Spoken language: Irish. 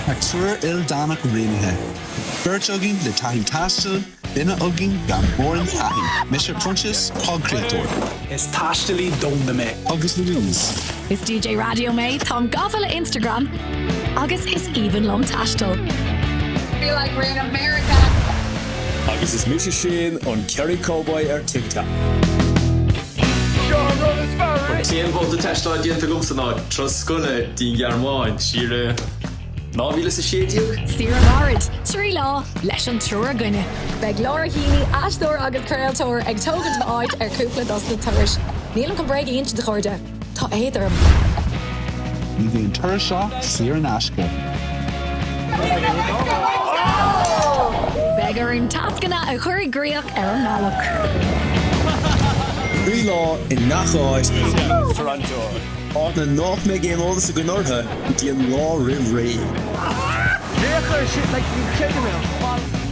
Actúr dánach rianithe. Beirt againn le taithí taisteal, duine againn gan bóran taithí. Mr. Proinsias, chlár. Is taistealaí domda me. Agus Louise. Is DJ Radio me, Tom Goffel Instagram. Agus is even lom taisteal. Feel like we're in America. Agus is Misha Shane on Kerry Cowboy TikTok. Téan bhór de taisteal dteannta gcúrsaí ná troscoile dín Gearmáin siar nábhíle sa séideach. Sir Lard, chorílár, leis an trúr gine. Beidh Laura Ní Aoidhne agus réalta ag tógad bháid cúpla dos na tuairis. Nílam can breig inch de chuirde. Tá éidirm. Ní bhíon tuair seo siar an asca. Beidh ar an tascanna a chuir gríoch an nálach. Chroílár in Nacháid áit na nach mé géim ólas a gcúrtha díon lá rih ré. Shit like you kidding me.